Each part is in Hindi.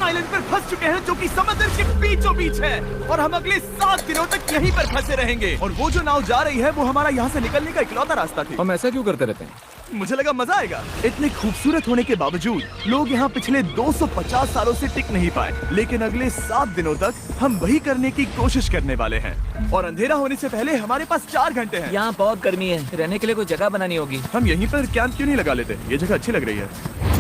शॉन आइलैंड पर फंस चुके हैं, जो कि समंदर के बीचों बीच है, और हम अगले 7 दिनों तक यहीं पर फंसे रहेंगे। और वो जो नाव जा रही है वो हमारा यहाँ से निकलने का इकलौता रास्ता थी। हम ऐसा क्यों करते रहते हैं? मुझे लगा मजा आएगा। इतने खूबसूरत होने के बावजूद लोग यहाँ पिछले 250 सालों से टिक नहीं पाए, लेकिन अगले 7 दिनों तक हम वही करने की कोशिश करने वाले हैं। और अंधेरा होने से पहले हमारे पास 4 घंटे हैं। यहाँ बहुत गर्मी है, रहने के लिए कोई जगह बनानी होगी। हम यहीं पर कैंप क्यों नहीं लगा लेते? ये जगह अच्छी लग रही है।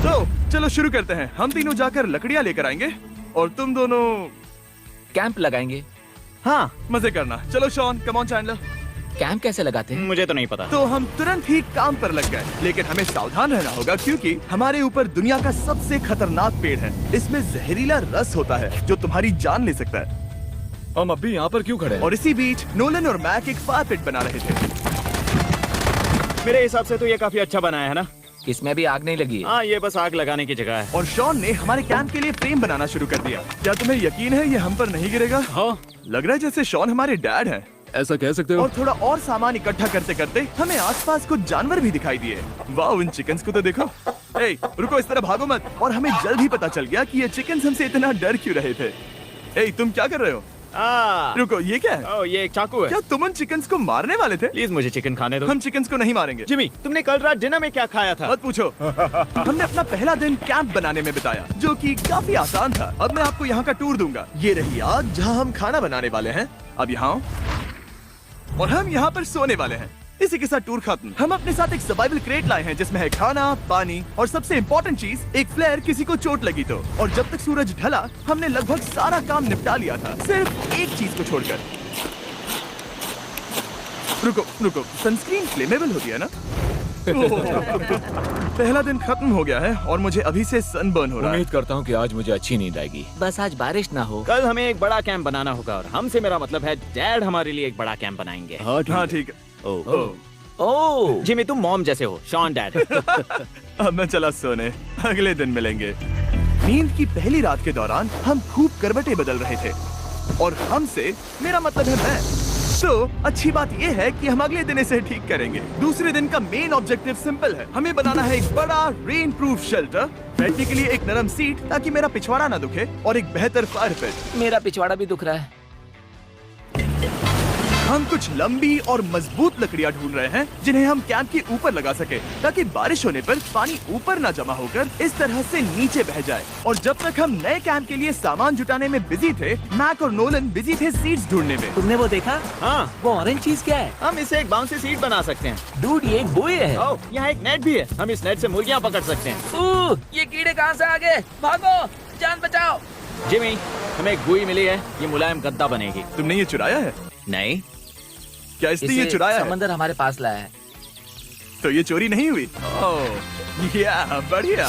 तो चलो शुरू करते हैं। हम तीनों जाकर लकड़ियाँ लेकर आएंगे और तुम दोनों कैंप लगाएंगे। हाँ मजे करना। चलो Sean, come on Chandler. Camp कैसे लगाते हैं? मुझे तो नहीं पता। तो हम तुरंत ही काम पर लग गए, लेकिन हमें सावधान रहना होगा क्योंकि हमारे ऊपर दुनिया का सबसे खतरनाक पेड़ है। इसमें जहरीला रस होता है जो तुम्हारी जान ले सकता है। हम अभी यहाँ पर क्यों खड़े हैं? और इसी बीच नोलन और मैक एक फायर पिट बना रहे थे। मेरे हिसाब से तो ये काफी अच्छा बनाया है ना? इसमें भी आग नहीं लगी है। हाँ, ये बस आग लगाने की जगह है। और शॉन ने हमारे कैंप के लिए फ्रेम बनाना शुरू कर दिया। क्या तुम्हें यकीन है ये हम पर नहीं गिरेगा? हाँ, लग रहा है जैसे शॉन हमारे डैड हैं। ऐसा कह सकते हो? और थोड़ा और सामान इकट्ठा करते करते हमें आसपास कुछ जानवर भी दिखाई दिए। वाह, उन चिकन्स को तो देखो। ए, रुको, इस तरह भागो मत। और हमें जल्द ही पता चल गया कि ये चिकन्स हमसे इतना डर क्यों रहे थे। ए, तुम क्या कर रहे हो? रुको, ये क्या है? ओह, ये एक चाकू है। क्या तुम उन चिकन्स को मारने वाले थे? प्लीज मुझे चिकन खाने दो। हम चिकन्स को नहीं मारेंगे। जिमी, तुमने कल रात डिनर में क्या खाया था? मत पूछो। हमने अपना पहला दिन कैंप बनाने में बिताया, जो कि काफी आसान था। अब मैं आपको यहाँ का टूर दूंगा। ये रही आग जहाँ हम खाना बनाने वाले हैं। अब यहाँ, और हम यहाँ पर सोने वाले हैं। इसी के साथ टूर खत्म। हम अपने साथ एक सर्वाइवल क्रेट लाए हैं जिसमें है खाना, पानी और सबसे इम्पोर्टेंट चीज एक फ्लेयर, किसी को चोट लगी तो। और जब तक सूरज ढला हमने लगभग सारा काम निपटा लिया था, सिर्फ एक चीज को छोड़कर। रुको, सनस्क्रीन फ्लेमेबल होती है ना? पहला दिन खत्म हो गया है और मुझे अभी से सनबर्न हो रहा है। उम्मीद करता हूँ कि आज मुझे अच्छी नींद आएगी। बस आज बारिश ना हो। कल हमें एक बड़ा कैंप बनाना होगा, और हमसे मेरा मतलब है डैड हमारे लिए एक बड़ा कैंप बनाएंगे। हाँ ठीक है। ओह, जिमी, तुम मॉम जैसे हो, शॉन डैड। अब मैं चला सोने, अगले दिन मिलेंगे। नींद की पहली रात के दौरान हम खूब करवटें बदल रहे थे, और हमसे मेरा मतलब है मैं। तो अच्छी बात यह है कि हम अगले दिन इसे ठीक करेंगे। दूसरे दिन का मेन ऑब्जेक्टिव सिंपल है। हमें बनाना है एक बड़ा रेन प्रूफ शेल्टर, बैठने के लिए एक नरम सीट ताकि मेरा पिछवाड़ा ना दुखे, और एक बेहतर फायर पिट। मेरा पिछवाड़ा भी दुख रहा है। हम कुछ लंबी और मजबूत लकड़ियां ढूंढ रहे हैं जिन्हें हम कैंप के ऊपर लगा सके, ताकि बारिश होने पर पानी ऊपर ना जमा होकर इस तरह से नीचे बह जाए। और जब तक हम नए कैंप के लिए सामान जुटाने में बिजी थे, मैक और नोलन बिजी थे सीड्स ढूंढने में। तुमने वो देखा? हाँ, वो ऑरेंज चीज क्या है? हम इसे एक बाउंसी सीट बना सकते हैं। डूड, ये एक बुए है। ओह, यहाँ एक नेट भी है। हम इस नेट से मुर्गियाँ पकड़ सकते हैं। ये कीड़े कहाँ से आ गए? भागो, जान बचाओ। जिमी, हमें एक बुई मिली है, ये मुलायम गद्दा बनेगी। तुमने ये चुराया है? नहीं, क्या इसने ये चुराया है? समंदर हमारे पास लाया है। तो ये चोरी नहीं हुई? ओह, या बढ़िया।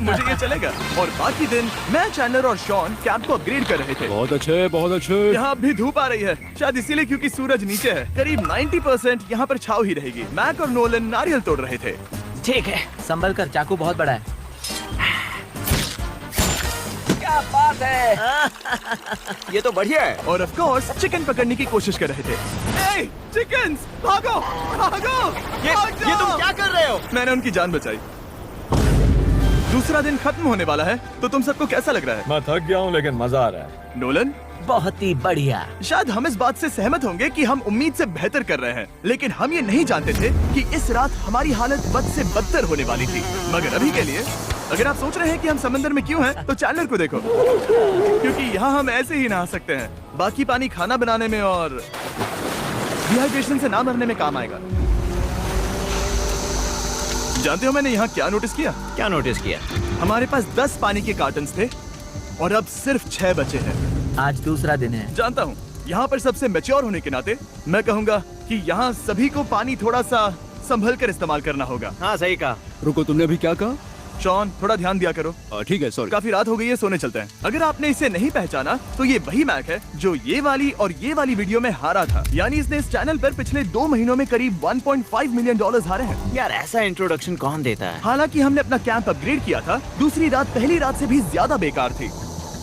मुझे ये चलेगा। और बाकी दिन मैं, चैंडलर और शॉन कैंप को अपग्रेड कर रहे थे। बहुत अच्छे, बहुत अच्छे। यहाँ भी धूप आ रही है, शायद इसीलिए क्योंकि सूरज नीचे है। करीब 90% यहाँ पर छाव ही रहेगी। मैक और नोलन नारियल तोड़ रहे थे। ठीक है, संभल कर, चाकू बहुत बड़ा है। क्या बात है। ये तो बढ़िया है। और ऑफ कोर्स चिकन पकड़ने की कोशिश कर रहे थे। ए, चिकन्स, भागो, भागो, ये तुम क्या कर रहे हो? मैंने उनकी जान बचाई। दूसरा दिन खत्म होने वाला है, तो तुम सबको कैसा लग रहा है? मैं थक गया हूँ लेकिन मजा आ रहा है। नोलन, बहुत ही बढ़िया। शायद हम इस बात से सहमत होंगे कि हम उम्मीद से बेहतर कर रहे हैं, लेकिन हम ये नहीं जानते थे कि इस रात हमारी हालत बद से बदतर होने वाली थी। मगर अभी के लिए, अगर आप सोच रहे हैं कि हम समंदर में क्यों हैं, तो चैंडलर को देखो, क्योंकि यहाँ हम ऐसे ही नहा सकते हैं। बाकी पानी खाना बनाने में और डिहाइड्रेशन से ना मरने में काम आएगा। जानते हो मैंने यहाँ क्या नोटिस किया? क्या नोटिस किया? हमारे पास 10 पानी के कार्टन्स थे और अब सिर्फ 6 बचे हैं। आज दूसरा दिन है। जानता हूँ, यहाँ पर सबसे मैच्योर होने के नाते मैं कहूँगा कि यहाँ सभी को पानी थोड़ा सा संभल कर इस्तेमाल करना होगा। हाँ, सही कहा। रुको, तुमने अभी क्या कहा? शॉन, थोड़ा ध्यान दिया करो। ठीक है, सॉरी। काफी रात हो गई है, सोने चलते हैं। अगर आपने इसे नहीं पहचाना तो ये वही मैक है जो ये वाली और ये वाली वीडियो में हारा था। यानी इसने इस चैनल पर पिछले 2 महीनों में करीब $1.5 मिलियन हारे हैं। यार, ऐसा इंट्रोडक्शन कौन देता है? हालांकि हमने अपना कैंप अपग्रेड किया था, दूसरी रात पहली रात से भी ज्यादा बेकार थी।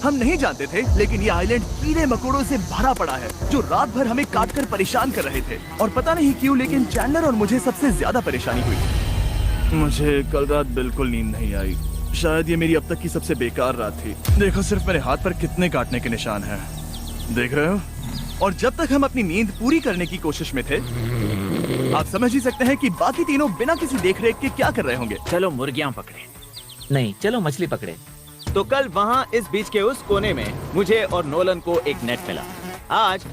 हम नहीं जानते थे, लेकिन ये आइलैंड कीड़े मकोड़ों से भरा पड़ा है जो रात भर हमें काट कर परेशान कर रहे थे। और पता नहीं क्यों, लेकिन चैंडलर और मुझे सबसे ज्यादा परेशानी हुई। मुझे कल रात बिल्कुल नींद नहीं आई। शायद ये मेरी अब तक की सबसे बेकार रात थी। देखो सिर्फ मेरे हाथ पर कितने काटने के निशान हैं। देख रहे हो? और जब तक हम अपनी नींद पूरी करने की कोशिश में थे, आप समझ ही सकते हैं कि बाकी तीनों बिना किसी देखरेख के क्या कर रहे होंगे। चलो मुर्गियां पकड़े। नहीं, चलो मछली पकड़े। तो कल वहाँ इस बीच के उस कोने में मुझे और नोलन को एक नेट मिला। आज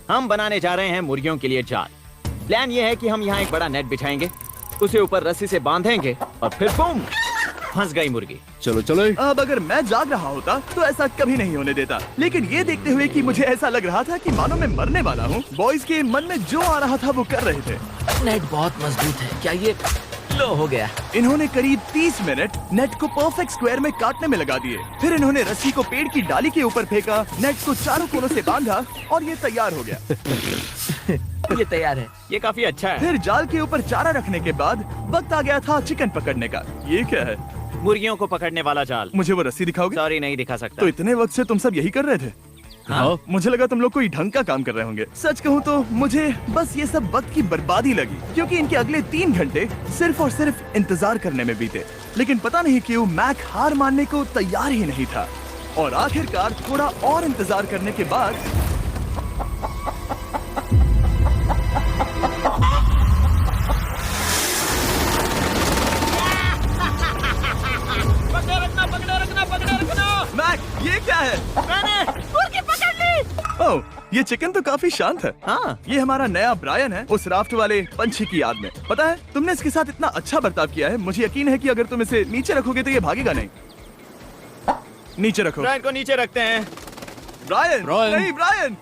हम बनाने जा रहे हैं मुर्गियों के लिए जाल। प्लान ये है कि हम यहाँ एक बड़ा नेट बिछाएंगे, उसे ऊपर रस्सी से बांधेंगे और फिर बूम, फंस गई मुर्गी। चलो चलो। अब अगर मैं जाग रहा होता तो ऐसा कभी नहीं होने देता, लेकिन ये देखते हुए कि मुझे ऐसा लग रहा था कि मानो मैं मरने वाला हूँ, बॉयज के मन में जो आ रहा था वो कर रहे थे। नेट बहुत मजबूत है। क्या ये लो हो गया? इन्होंने करीब 30 मिनट नेट को परफेक्ट स्क्वायर में काटने में लगा दिए। फिर इन्होंने रस्सी को पेड़ की डाली के ऊपर फेंका, नेट को चारों कोनों से बांधा और ये तैयार हो गया। ये तैयार है। ये काफी अच्छा है। फिर जाल के ऊपर चारा रखने के बाद वक्त आ गया था चिकन पकड़ने का। ये क्या है? मुर्गियों को पकड़ने वाला जाल। मुझे वो रस्सी दिखाओगे? सॉरी, नहीं दिखा सकता। तो इतने वक्त से तुम सब यही कर रहे थे? हाँ। मुझे लगा तुम लोग कोई ढंग का काम कर रहे होंगे। सच कहूँ तो मुझे बस ये सब वक्त की बर्बादी लगी, क्योंकि इनके अगले 3 घंटे सिर्फ और सिर्फ इंतजार करने में बीते। लेकिन पता नहीं क्यों मैक हार मानने को तैयार ही नहीं था, और आखिरकार थोड़ा और इंतजार करने के बाद मैक, ये क्या है? मैंने मुर्गी पकड़ ली। ओह, ये चिकन तो काफी शांत है। हाँ, ये हमारा नया ब्रायन है, उस राफ्ट वाले पंछी की याद में। पता है, तुमने इसके साथ इतना अच्छा बर्ताव किया है, मुझे यकीन है कि अगर तुम इसे नीचे रखोगे तो ये भागेगा नहीं। नीचे रखो। ब्रायन को नीचे रखते हैं। Brian, Brian. नहीं ब्रायन।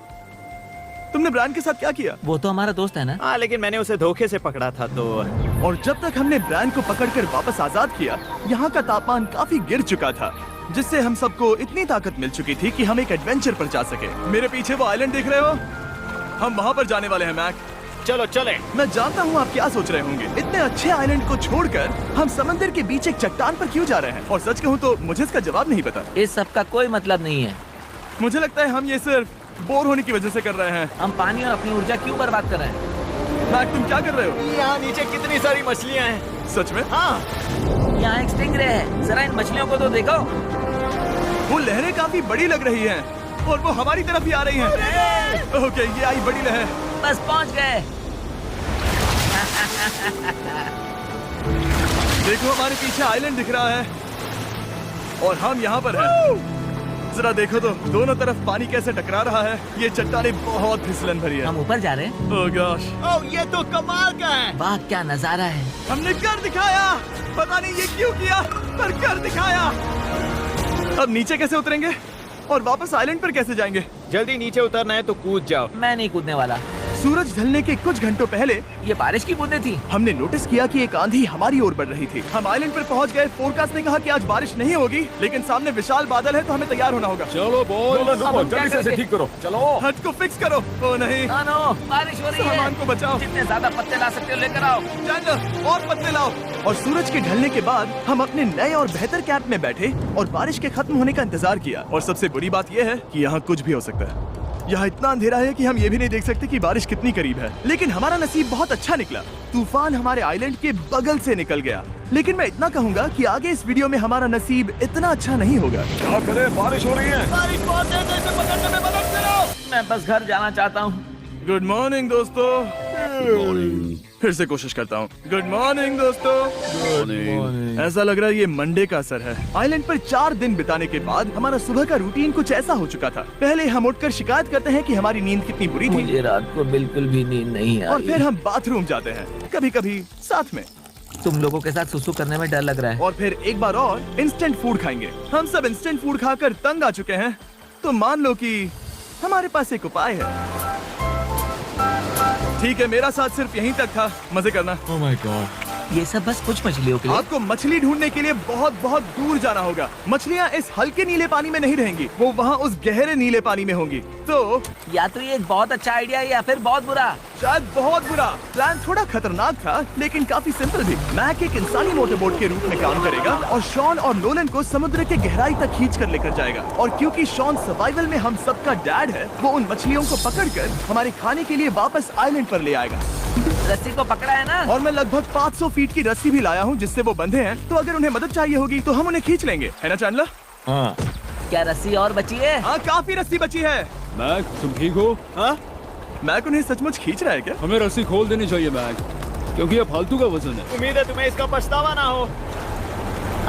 तुमने ब्रायन के साथ क्या किया? वो तो हमारा दोस्त है ना। हाँ, लेकिन मैंने उसे धोखे से पकड़ा था तो। और जब तक हमने ब्रायन को पकड़कर वापस आजाद किया, यहाँ का तापमान काफी गिर चुका था, जिससे हम सबको इतनी ताकत मिल चुकी थी कि हम एक एडवेंचर पर जा सके। मेरे पीछे वो आइलैंड देख रहे हो? हम वहाँ पर जाने वाले हैं मैक। चलो चले। मैं जानता हूँ आप क्या सोच रहे होंगे, इतने अच्छे आइलैंड को छोड़कर हम समंदर के बीच एक चट्टान पर क्यों जा रहे हैं? और सच कहूँ तो मुझे इसका जवाब नहीं पता। इस सब का कोई मतलब नहीं है। मुझे लगता है हम ये सिर्फ बोर होने की वजह से कर रहे हैं। हम पानी और अपनी ऊर्जा क्यों बर्बाद कर रहे हैं? मैक, तुम क्या कर रहे हो? यहाँ नीचे कितनी सारी मछलियाँ हैं। सच में? हाँ, यहाँ एक स्टिंगरे है। जरा इन मछलियों को तो देखो। वो लहरें काफी बड़ी लग रही हैं और वो हमारी तरफ ही आ रही हैं। ओके, ये आई बड़ी लहर। बस पहुँच गए। देखो, हमारे पीछे आइलैंड दिख रहा है और हम यहाँ पर हैं। जरा देखो तो, दोनों तरफ पानी कैसे टकरा रहा है। ये चट्टानें बहुत फिसलन भरी है। हम ऊपर जा रहे हैं। ओह गॉश, ओह, ये तो कमाल का है। वाह, क्या नजारा है। हमने कर दिखाया। पता नहीं ये क्यों किया, पर कर दिखाया। अब नीचे कैसे उतरेंगे और वापस आइलैंड पर कैसे जाएंगे? जल्दी नीचे उतरना है तो कूद जाओ। मैं नहीं कूदने वाला। सूरज ढलने के कुछ घंटों पहले ये बारिश की बूंदें थी। हमने नोटिस किया कि एक आंधी हमारी ओर बढ़ रही थी। हम आइलैंड पर पहुंच गए। फोरकास्ट ने कहा कि आज बारिश नहीं होगी, लेकिन सामने विशाल बादल है तो हमें तैयार होना होगा। चलो बोल, अब हम क्या जल्दी से इसे करेंगे? ठीक करो। चलो। हट को फिक्स करो। ओ नहीं, नो, बारिश हो रही है। सामान को बचाओ। जितने ज्यादा पत्ते ला सकते हो लेकर आओ। चैंडलर, और पत्ते लाओ। और सूरज के ढलने के बाद हम अपने नए और बेहतर कैंप में बैठे और बारिश के खत्म होने का इंतजार किया। और सबसे बुरी बात यह है कि यहाँ कुछ भी हो सकता है। यहाँ इतना अंधेरा है कि हम ये भी नहीं देख सकते कि बारिश कितनी करीब है। लेकिन हमारा नसीब बहुत अच्छा निकला। तूफान हमारे आइलैंड के बगल से निकल गया। लेकिन मैं इतना कहूँगा कि आगे इस वीडियो में हमारा नसीब इतना अच्छा नहीं होगा। क्या करें, बारिश हो रही है। बारिश बहुत तेज है, इसे पकड़ने में मदद करो। मैं बस घर जाना चाहता हूँ। गुड मॉर्निंग दोस्तों। फिर से कोशिश करता हूँ। गुड मॉर्निंग दोस्तों। ऐसा लग रहा है ये मंडे का असर है। आइलैंड पर 4 दिन बिताने के बाद हमारा सुबह का रूटीन कुछ ऐसा हो चुका था। पहले हम उठकर शिकायत करते हैं कि हमारी नींद कितनी बुरी थी, मुझे रात को बिल्कुल भी नींद नहीं और आई। फिर हम बाथरूम जाते हैं, कभी कभी साथ में, तुम लोगों के साथ सुसु करने में डर लग रहा है। और फिर एक बार और इंस्टेंट फूड खाएंगे। हम सब इंस्टेंट फूड खाकर तंग आ चुके हैं, तो मान लो कि हमारे पास एक उपाय है। ठीक है, मेरा साथ सिर्फ यहीं तक था। मजे करना। Oh my God. ये सब बस कुछ मछलियों के लिए। आपको मछली ढूंढने के लिए बहुत बहुत दूर जाना होगा। मछलियाँ इस हल्के नीले पानी में नहीं रहेंगी, वो वहाँ उस गहरे नीले पानी में होंगी। तो या तो ये एक बहुत अच्छा आइडिया है या फिर बहुत बुरा। शायद बहुत बुरा। प्लान थोड़ा खतरनाक था लेकिन काफी सिंपल भी। मैक एक इंसानी मोटरबोट के रूप में काम करेगा और शॉन और नोलन को समुद्र के गहराई तक खींच कर लेकर जाएगा। और क्योंकि शॉन सर्वाइवल में हम सबका डैड है, वो उन मछलियों को पकड़कर हमारे खाने के लिए वापस आइलैंड पर ले आएगा। रस्सी को पकड़ा है ना? और मैं लगभग 500 फीट की रस्सी भी लाया हूँ जिससे वो बंधे हैं, तो अगर उन्हें मदद चाहिए होगी तो हम उन्हें खींच लेंगे, है ना चैंडलर? हाँ। क्या रस्सी और बची है? हाँ, काफी रस्सी बची है। मैक, तुम ठीक हो? हाँ? मैक उन्हें सचमुच खींच रहा है क्या? हमें रस्सी खोल देनी चाहिए मैक, क्योंकि ये फालतू का वजन है। उम्मीद है तुम्हें इसका पछतावा ना हो।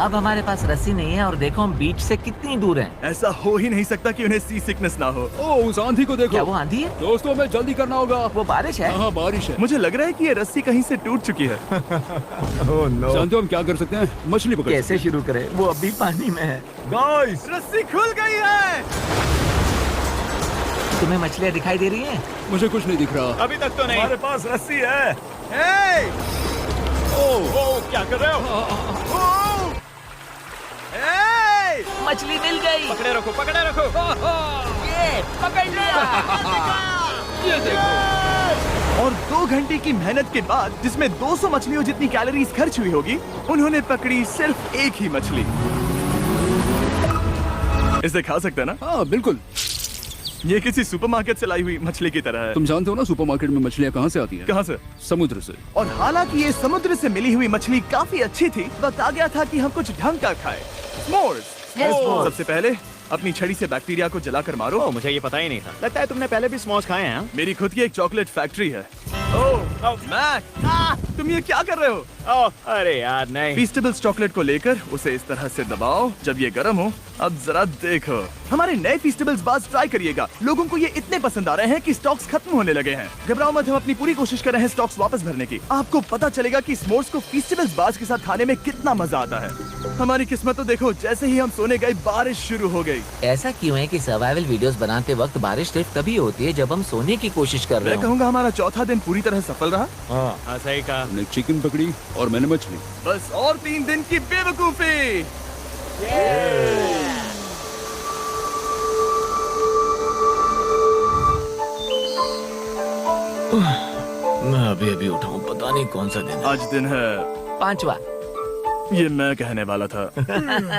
अब हमारे पास रस्सी नहीं है और देखो हम बीच से कितनी दूर हैं। ऐसा हो ही नहीं सकता कि उन्हें सी सिकनेस ना हो। ओ, उस आंधी को देखो। क्या वो आंधी है? दोस्तों, हमें जल्दी करना होगा। वो बारिश है? हाँ, बारिश है। मुझे लग रहा है कि ये रस्सी कहीं से टूट चुकी है। जानते हो हम क्या कर सकते हैं? मछली पकड़ कैसे शुरू करें? वो अभी पानी में है। गाइस, रस्सी खुल गई है। तुम्हें मछलियाँ दिखाई दे रही हैं? मुझे कुछ नहीं दिख रहा। अभी तक तो नहीं। हमारे पास रस्सी है। हे! ओ, क्या कर रहे हो? हे! मछली मिल गई। पकड़े रखो, पकड़े रखो। ये पकड़ लिया। ये देखो। और 2 घंटे की मेहनत के बाद, जिसमें 200 मछलियों जितनी कैलोरीज खर्च हुई होगी, उन्होंने पकड़ी सिर्फ एक ही मछली। इसे खा सकते हैं ना? हाँ, बिल्कुल। ये किसी सुपरमार्केट से लाई हुई मछली की तरह है। तुम जानते हो ना सुपरमार्केट में मछलियाँ कहाँ से आती हैं? कहाँ से? समुद्र से। और हालांकि ये समुद्र से मिली हुई मछली काफी अच्छी थी, वक्त आ गया था कि हम कुछ ढंग का खाएं। s'mores। सबसे पहले अपनी छड़ी से बैक्टीरिया को जलाकर मारो। ओ, मुझे ये पता ही नहीं था। लगता है तुमने पहले भी स्मोक्स खाए हैं। मेरी खुद की एक चॉकलेट फैक्ट्री है। मैक, तुम ये क्या कर रहे हो? ओह, अरे यार नहीं। फीस्टेबल्स चॉकलेट को लेकर उसे इस तरह से दबाओ जब ये गर्म हो। अब जरा देखो, हमारे नए फीस्टेबल्स बार्स ट्राई करिएगा। लोगों को ये इतने पसंद आ रहे हैं कि स्टॉक्स खत्म होने लगे हैं। घबराओ मत, हम अपनी पूरी कोशिश कर रहे हैं स्टॉक्स वापस भरने की। आपको पता चलेगा कि s'mores को फीस्टेबल्स बार्स के साथ खाने में कितना मजा आता है। हमारी किस्मत तो देखो, जैसे ही हम सोने गए बारिश शुरू हो गई। ऐसा क्यों है कि सर्वाइवल वीडियोस बनाते वक्त बारिश सिर्फ तभी होती है जब हम सोने की कोशिश कर रहे मैं हो? कहूँगा हमारा चौथा दिन पूरी तरह सफल रहा। हाँ, सही कहा। हमने चिकन पकड़ी और मैंने मछली। बस और 3 दिन की बेवकूफी। मैं अभी उठा हूँ, पता नहीं कौन सा दिन है। आज दिन है 5वां। ये मैं कहने वाला था।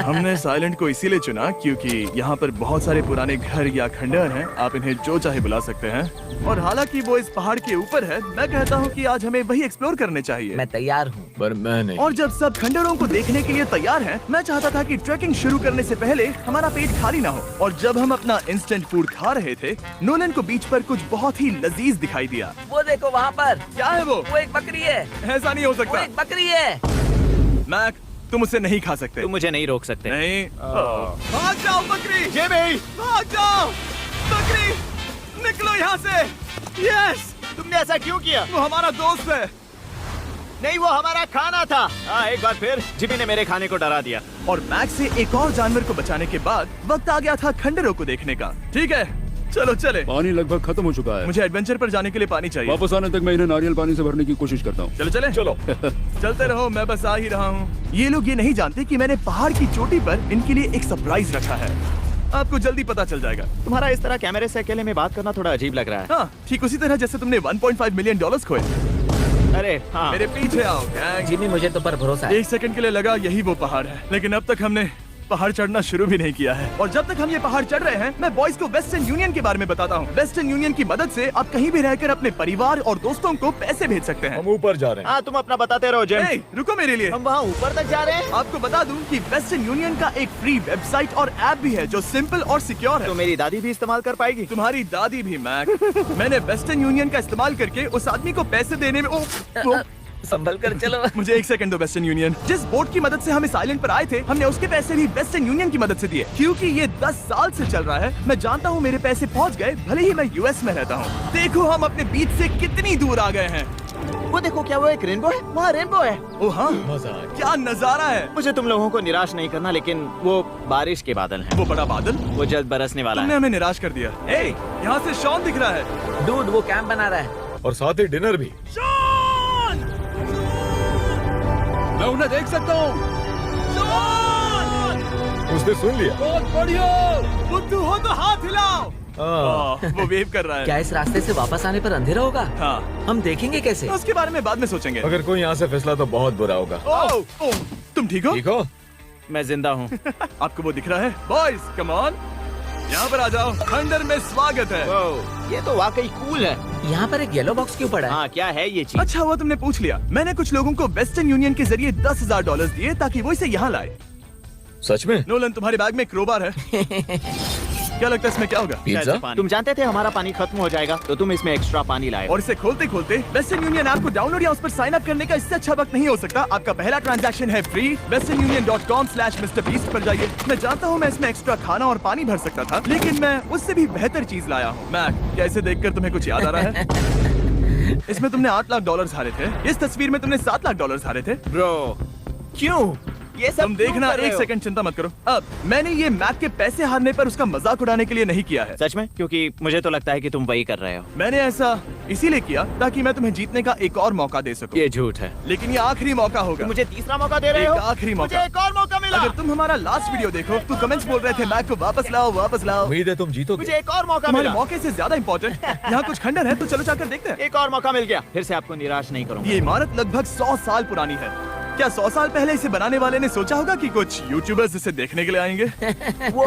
हमने इस आइलैंड को इसीलिए चुना क्योंकि यहाँ पर बहुत सारे पुराने घर या खंडहर हैं। आप इन्हें जो चाहे बुला सकते हैं। और हालांकि वो इस पहाड़ के ऊपर है, मैं कहता हूँ कि आज हमें वही एक्सप्लोर करने चाहिए। मैं तैयार हूँ। पर मैं नहीं। और जब सब खंडहरों को देखने के लिए तैयार हैं, मैं चाहता था कि ट्रैकिंग शुरू करने से पहले हमारा पेट खाली ना हो। और जब हम अपना इंस्टेंट फूड खा रहे थे, नोलन को बीच पर कुछ बहुत ही लजीज दिखाई दिया। वो देखो वहाँ पर। क्या है वो? वो एक बकरी है। ऐसा नहीं हो वो सकता। एक बकरी है। मैक, तुम उसे नहीं खा सकते। तुम मुझे नहीं रोक सकते। नहीं। भाग जाओ बकरी। ये भाई, भाग जाओ बकरी, निकलो यहाँ से। यस, तुमने ऐसा क्यों किया? वो हमारा दोस्त है। नहीं, वो हमारा खाना था। एक बार फिर जिमी ने मेरे खाने को डरा दिया। और मैक से एक और जानवर को बचाने के बाद वक्त आ गया था खंडहरों को देखने का। ठीक है, चलो चले। पानी लगभग खत्म हो चुका है। मुझे एडवेंचर पर जाने के लिए पानी चाहिए। वापस आने तक मैं इन्हें नारियल पानी से भरने की कोशिश करता हूँ। चलो चले। चलो। चलते रहो, मैं बस आ ही रहा हूँ। ये लोग ये नहीं जानते कि मैंने पहाड़ की चोटी पर इनके लिए एक सरप्राइज रखा है। आपको जल्दी पता चल जाएगा। तुम्हारा इस तरह कैमरे से अकेले में बात करना थोड़ा अजीब लग रहा है। हाँ, ठीक उसी तरह जैसे तुमने $1.5 मिलियन खोए। अरे हाँ। मेरे पीछे आओ गैंग। जिमी, मुझे तो पर भरोसा है। 1 सेकंड के लिए लगा यही वो पहाड़ है, लेकिन अब तक हमने पहाड़ चढ़ना शुरू भी नहीं किया है। और जब तक हम ये पहाड़ चढ़ रहे हैं, मैं बॉयज को वेस्टर्न यूनियन के बारे में बताता हूँ। वेस्टर्न यूनियन की मदद से आप कहीं भी रहकर अपने परिवार और दोस्तों को पैसे भेज सकते हैं। ऊपर जा रहे हाँ, तुम अपना बताते रहो जेम। ए, रुको मेरे लिए। हम वहाँ ऊपर तक जा रहे हैं। आपको बता दूं कि वेस्टर्न यूनियन का एक फ्री वेबसाइट और ऐप भी है जो सिंपल और सिक्योर है। तो मेरी दादी भी इस्तेमाल कर पाएगी। तुम्हारी दादी भी मैक। मैंने वेस्टर्न यूनियन का इस्तेमाल करके उस आदमी को पैसे देने में संभल कर चलो। मुझे 1 सेकंड दो। वेस्टर्न यूनियन, जिस बोट की मदद से हम इस आइलैंड पर आए थे, हमने उसके पैसे भी वेस्टर्न यूनियन की मदद से दिए। क्योंकि ये 10 साल से चल रहा है, मैं जानता हूँ मेरे पैसे पहुँच गए, भले ही मैं यूएस में रहता हूँ। देखो हम अपने बीच से कितनी दूर आ गए हैं। वो देखो, क्या वो एक रेनबो है? वहाँ रेनबो है। ओ हाँ, क्या नजारा है। मुझे तुम लोगों को निराश नहीं करना, लेकिन वो बारिश के बादल हैं। वो बड़ा बादल, वो जल्द बरसने वाला तुमने है। हमें निराश कर दिया। ए, यहाँ से शॉन दिख रहा है। डूड, वो कैंप बना रहा है। और साथ ही डिनर भी। शॉन! मैं उन्हें देख सकता हूँ। शॉन! उसने सुन लिया। बहुत बढ़िया। बुद्धू हो तो हाथ हिलाओ। वो वेव कर रहा है। क्या इस रास्ते से वापस आने पर अंधेरा होगा? हाँ, हम देखेंगे कैसे? उसके बारे में बाद में सोचेंगे। अगर कोई यहाँ से फिसला तो बहुत बुरा होगा। ओह, तुम ठीक हो? ठीक हो? मैं जिंदा हूँ। आपको वो दिख रहा है? बॉयज कम ऑन, यहाँ पर आ जाओ, खंडर में स्वागत है। ये तो वाकई कूल है। यहाँ पर एक येलो बॉक्स क्यों पड़ा है? हाँ, क्या है ये चीज? अच्छा हुआ तुमने पूछ लिया। मैंने कुछ लोगों को वेस्टर्न यूनियन के जरिए $10,000 दिए ताकि वो इसे यहाँ लाए। सच में? नोलन, तुम्हारे बैग में क्रोबार है। क्या लगता है इसमें क्या होगा? पिज्जा? तुम जानते थे हमारा पानी खत्म हो जाएगा, तो तुम इसमें एक्स्ट्रा पानी लाए। और इसे खोलते खोलते वेस्टर्न यूनियन ऐप को डाउनलोड या उस पर साइन अप करने का इससे अच्छा वक्त नहीं हो सकता। आपका पहला ट्रांजैक्शन है फ्री। westernunion.com/MrBeast पर जाइए। मैं जानता हूँ मैं इसमें एक्स्ट्रा खाना और पानी भर सकता था, लेकिन मैं उससे भी बेहतर चीज लाया हूँ। मैक, क्या इसे देखकर तुम्हें कुछ याद आ रहा है? इसमें तुमने $8 लाख हारे थे। इस तस्वीर में तुमने $7 लाख हारे थे। ब्रो, क्यों? ये सब तुम देखना, क्यों कर रहे एक हो? सेकंड चिंता मत करो। अब मैंने ये मैक के पैसे हारने पर उसका मजाक उड़ाने के लिए नहीं किया है। सच में? क्योंकि मुझे तो लगता है कि तुम वही कर रहे हो। मैंने ऐसा इसीलिए किया ताकि मैं तुम्हें जीतने का एक और मौका दे सकूं। ये झूठ है। लेकिन ये आखिरी मौका होगा। मुझे तीसरा मौका दे रहे हो? एक आखिरी मौका। मुझे एक और मौका मिला। अगर तुम हमारा लास्ट वीडियो देखो तो कमेंट्स बोल रहे थे मैक को वापस लाओ, वापस लाओ। उम्मीद है तुम जीतोगे। मुझे एक और मौका तुम्हारे मिला। मौके से ज्यादा इम्पोर्टेंट यहाँ कुछ खंडर है, तो चलो जाकर देखते हैं। एक और मौका मिल गया। फिर से आपको निराश नहीं करूंगा। ये इमारत लगभग 100 साल पुरानी है। क्या 100 साल पहले इसे बनाने वाले ने सोचा होगा कि कुछ यूट्यूबर्स इसे देखने के लिए आएंगे? वो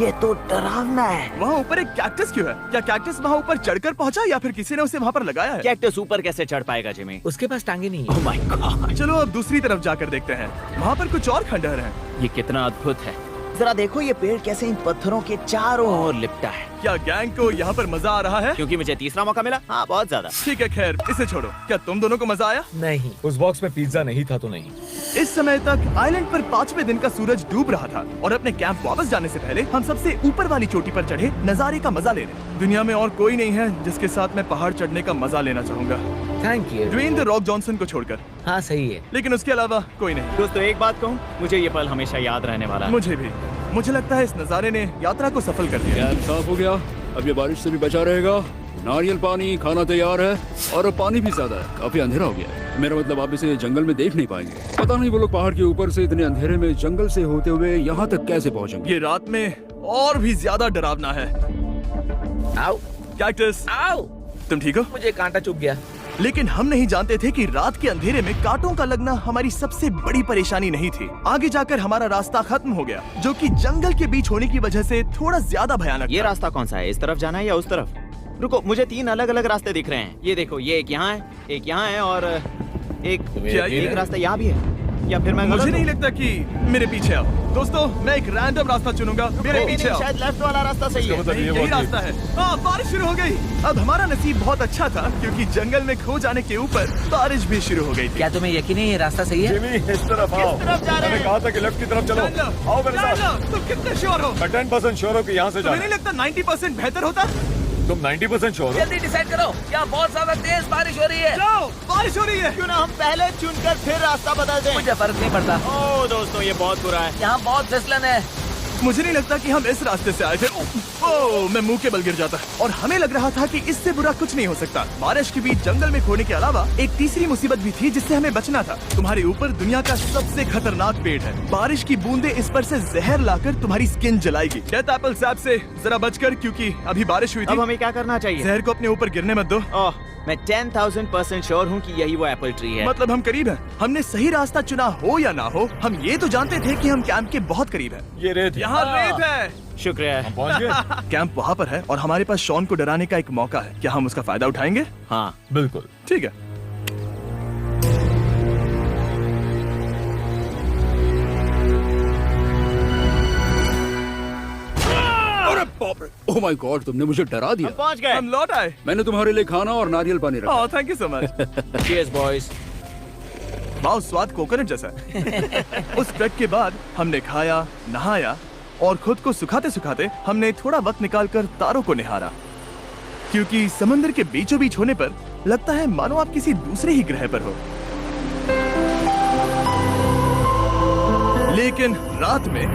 ये तो डरावना है। वहाँ ऊपर एक कैक्टस क्यों है? क्या कैक्टस वहाँ ऊपर चढ़कर पहुँचा या फिर किसी ने उसे वहाँ पर लगाया है? कैक्टस ऊपर कैसे चढ़ पाएगा जिमी? उसके पास टांगे नहीं है। ओह माय गॉड, चलो अब दूसरी तरफ जाकर देखते हैं। वहाँ पर कुछ और खंडहर हैं। ये कितना अद्भुत है। जरा देखो ये पेड़ कैसे इन पत्थरों के चारों ओर लिपटा है। क्या गैंग को यहाँ पर मजा आ रहा है? क्योंकि मुझे तीसरा मौका मिला। हाँ, बहुत ज्यादा। ठीक है, खैर इसे छोड़ो। क्या तुम दोनों को मजा आया? नहीं। उस बॉक्स में पिज्जा नहीं था तो नहीं। इस समय तक आइलैंड पर 5वें दिन का सूरज डूब रहा था और अपने कैंप वापस जाने से पहले हम सबसे ऊपर वाली चोटी पर चढ़े नजारे का मजा ले रहे। दुनिया में और कोई नहीं है जिसके साथ मैं पहाड़ चढ़ने का मजा लेना चाहूंगा, thank you. Dwayne the Rock Johnson को छोड़कर। हाँ सही है। लेकिन उसके अलावा कोई नहीं। दोस्तों, एक बात कहूँ, मुझे ये पल हमेशा याद रहने वाला है। मुझे भी। मुझे लगता है इस नजारे ने यात्रा को सफल कर दिया। कैंप साफ हो गया, अब ये बारिश से भी बचा रहेगा। नारियल पानी, खाना तैयार है और अब पानी भी ज्यादा है। काफी अंधेरा हो गया है। मेरा मतलब आप इसे जंगल में देख नहीं पाएंगे। पता नहीं वो लोग पहाड़ के ऊपर से इतने अंधेरे में जंगल से होते हुए यहाँ तक कैसे पहुँचेंगे। ये रात में और भी ज्यादा डरावना है। आओ कैक्टस, आओ। तुम ठीक हो? मुझे कांटा चुभ गया। लेकिन हम नहीं जानते थे कि रात के अंधेरे में कांटों का लगना हमारी सबसे बड़ी परेशानी नहीं थी। आगे जाकर हमारा रास्ता खत्म हो गया, जो कि जंगल के बीच होने की वजह से थोड़ा ज्यादा भयानक ये था। रास्ता कौन सा है? इस तरफ जाना है या उस तरफ? रुको, मुझे 3 अलग अलग रास्ते दिख रहे हैं। ये देखो, ये एक यहाँ है, एक यहाँ है और क्या ये एक रास्ता यहाँ भी है। या फिर मैं मुझे गलत नहीं हूँ? लगता कि मेरे पीछे आओ। दोस्तों, मैं एक रैंडम रास्ता चुनूंगा। मेरे नहीं, पीछे नहीं, आओ। शायद लेफ्ट वाला रास्ता सही है। मतलब नहीं, ये यही बहुत रास्ता है। हाँ, बारिश शुरू हो गई। अब हमारा नसीब बहुत अच्छा था क्योंकि जंगल में खो जाने के ऊपर बारिश भी शुरू हो गई थी। क्या तुम्हें यकीन है ये रास्ता सही है? जिमी, इस तरफ आओ। तरफ जा रहे मैंने हैं? कहा था कि लेफ्ट की तरफ चलो। जान लो, आओ मेरे जान साथ। लो, तुम कितने श्योर हो? मैं 10% श्योर हूँ कि यहाँ से तुम्हें जाना। नहीं लगता 90% बेहतर होता? तुम 90% श्योर हो? जल्दी डिसाइड करो। क्या बहुत ज्यादा तेज बारिश हो रही है? जाओ, बारिश हो रही है। क्यों ना हम पहले चुनकर फिर रास्ता बदल दें? मुझे फर्क नहीं पड़ता। ओह दोस्तों, ये बहुत बुरा है। यहाँ बहुत फिसलन है। मुझे नहीं लगता कि हम इस रास्ते से आए थे। ओह, मैं मुंह के बल गिर जाता। और हमें लग रहा था कि इससे बुरा कुछ नहीं हो सकता। बारिश के बीच जंगल में खोने के अलावा एक तीसरी मुसीबत भी थी जिससे हमें बचना था। तुम्हारे ऊपर दुनिया का सबसे खतरनाक पेड़ है। बारिश की बूंदें इस पर से जहर लाकर तुम्हारी स्किन जलाएगी। डेथ एप्पल सैप से जरा बचकर, क्योंकि अभी बारिश हुई अब थी। हमें क्या करना चाहिए? जहर को अपने ऊपर गिरने मत दो। ओह, मैं 10,000% श्योर हूँ कि यही वो एप्पल ट्री है। मतलब हम करीब हैं। हमने सही रास्ता चुना हो या ना हो, हम ये तो जानते थे कि हम कैंप के बहुत करीब हैं। ये रेत है। यहाँ रेत है। शुक्रिया। हम पहुँच गए। कैंप वहाँ पर है और हमारे पास शॉन को डराने का एक मौका है। क्या हम उसका फायदा उठाएंगे? हाँ, बिल्कुल। ठीक है। अरे बाप रे, ओह माय गॉड, तुमने मुझे डरा दिया। हम पहुँच गए। हम लौट आए। मैंने तुम्हारे लिए खाना और नारियल पानी रखा। Oh, thank you so much. Cheers boys. वाह, स्वाद कोकोनट जैसा है। उस ट्रैक के बाद हमने खाया, नहाया और खुद को सुखाते सुखाते हमने थोड़ा वक्त निकालकर तारों को निहारा, क्योंकि समंदर के बीचों बीच होने पर लगता है मानो आप किसी दूसरे ही ग्रह पर हो। लेकिन रात में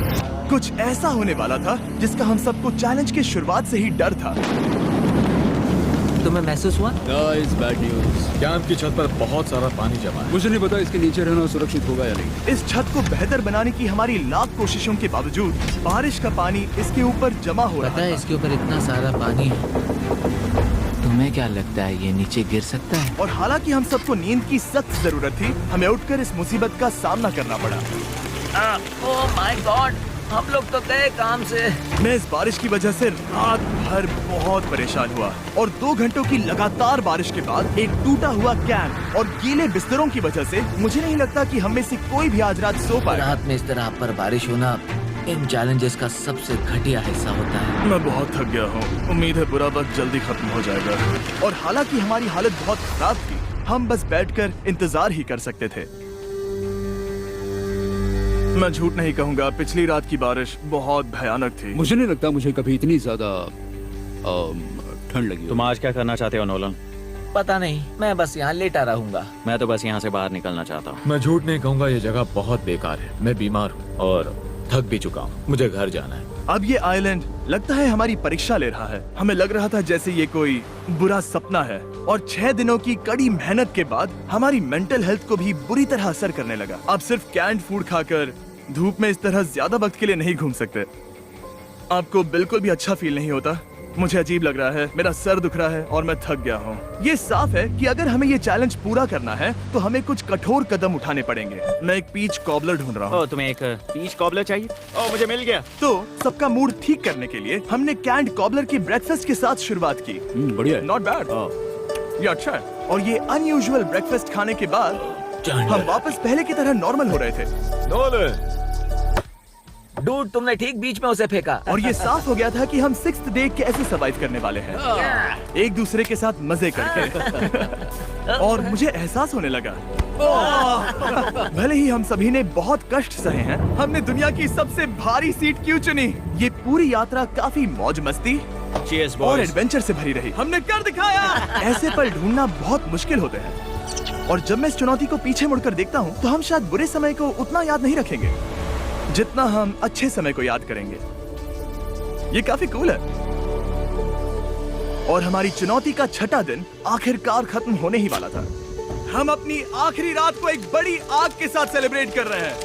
कुछ ऐसा होने वाला था जिसका हम सबको चैलेंज के शुरुआत से ही डर था। तुम्हें महसूस हुआ? Guys, bad news. कैंप की छत पर बहुत सारा पानी जमा है। मुझे नहीं पता इसके नीचे रहना सुरक्षित होगा या नहीं। इस छत को बेहतर बनाने की हमारी लाख कोशिशों के बावजूद बारिश का पानी इसके ऊपर जमा हो रहा पता है था। इसके ऊपर इतना सारा पानी है, तुम्हें क्या लगता है ये नीचे गिर सकता है? और हालांकि हम सबको नींद की सख्त जरूरत थी, हमें उठकर इस मुसीबत का सामना करना पड़ा। ओह माय गॉड, हम लोग तो गए काम से। मैं इस बारिश की वजह से रात भर बहुत परेशान हुआ और 2 घंटों की लगातार बारिश के बाद एक टूटा हुआ कैंप और गीले बिस्तरों की वजह से मुझे नहीं लगता कि हम में से कोई भी आज रात सो पाएगा। रात में इस तरह पर बारिश होना इन चैलेंजेस का सबसे घटिया हिस्सा होता है। मैं बहुत थक गया हूँ, उम्मीद है बुरा वक्त जल्दी खत्म हो जाएगा। और हालांकि हमारी हालत बहुत खराब थी, हम बस बैठकर इंतजार ही कर सकते थे। मैं झूठ नहीं कहूँगा, पिछली रात की बारिश बहुत भयानक थी। मुझे नहीं लगता मुझे कभी इतनी ज्यादा ठंड लगी हो। तुम आज क्या करना चाहते हो नोलन? पता नहीं, मैं बस यहाँ लेटा रहूंगा। मैं तो बस यहाँ से बाहर निकलना चाहता हूँ। मैं झूठ नहीं कहूँगा, ये जगह बहुत बेकार है। मैं बीमार हूँ और थक भी चुका हूँ। मुझे घर जाना है। अब ये आइलैंड लगता है हमारी परीक्षा ले रहा है। हमें लग रहा था जैसे ये कोई बुरा सपना है और 6 दिनों की कड़ी मेहनत के बाद हमारी मेंटल हेल्थ को भी बुरी तरह असर करने लगा। अब सिर्फ कैंड फूड खाकर धूप में इस तरह ज्यादा वक्त के लिए नहीं घूम सकते। आपको बिल्कुल भी अच्छा फील नहीं होता? मुझे अजीब लग रहा है, मेरा सर दुख रहा है और मैं थक गया हूँ। ये साफ है कि अगर हमें ये चैलेंज पूरा करना है तो हमें कुछ कठोर कदम उठाने पड़ेंगे। मैं एक पीच कॉबलर ढूंढ रहा हूँ। ओह, तुम्हें एक पीच कॉबलर चाहिए? ओह, मुझे मिल गया। तो सबका मूड ठीक करने के लिए हमने कैंड कॉबलर की ब्रेकफास्ट के साथ शुरुआत की। बढ़िया है। नॉट बैड, ये अच्छा है। और ये अनयूजुअल ब्रेकफास्ट खाने के बाद हम वापस पहले की तरह नॉर्मल हो रहे थे। नोलन, डूड, तुमने ठीक बीच में उसे फेंका। और ये साफ हो गया था कि हम 6th डे कैसे सर्वाइव करने वाले हैं, एक दूसरे के साथ मजे करके। और मुझे एहसास होने लगा, भले ही हम सभी ने बहुत कष्ट सहे हैं, हमने दुनिया की सबसे भारी सीट क्यों चुनी? ये पूरी यात्रा काफी मौज मस्ती Cheers, और boys. एडवेंचर से भरी रही। हमने कर दिखाया। ऐसे पल ढूंढना बहुत मुश्किल होते हैं और जब मैं इस चुनौती को पीछे मुड़कर देखता हूँ तो हम शायद बुरे समय को उतना याद नहीं रखेंगे जितना हम अच्छे समय को याद करेंगे। ये काफी कूल है। और हमारी चुनौती का 6ठा दिन आखिरकार खत्म होने ही वाला था। हम अपनी आखिरी रात को एक बड़ी आग के साथ सेलिब्रेट कर रहे हैं,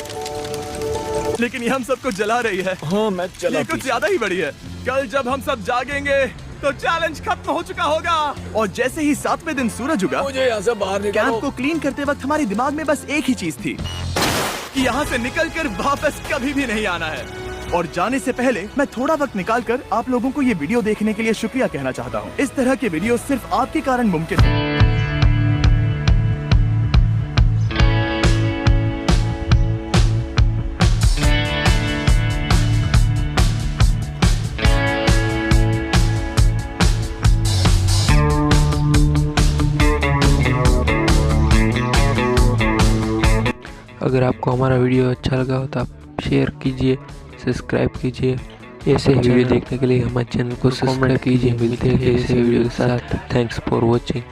लेकिन ये हम सबको जला रही है। हाँ, मैं चला ये कुछ ज्यादा ही बड़ी है। कल जब हम सब जागेंगे तो चैलेंज खत्म हो चुका होगा। और जैसे ही 7वें दिन सूरज उगा, मुझे यहाँ से बाहर कैंप निकालो। को क्लीन करते वक्त हमारे दिमाग में बस एक ही चीज थी कि यहाँ से निकलकर वापस कभी भी नहीं आना है। और जाने से पहले मैं थोड़ा वक्त निकालकर आप लोगों को ये वीडियो देखने के लिए शुक्रिया कहना चाहता हूँ। इस तरह के वीडियो सिर्फ आपके कारण मुमकिन है। अगर आपको हमारा वीडियो अच्छा लगा हो तो आप शेयर कीजिए, सब्सक्राइब कीजिए। ऐसे वीडियो देखने के लिए हमारे चैनल को सब्सक्राइब कीजिए। मिलते हैं ऐसे वीडियो के साथ। Thanks for watching.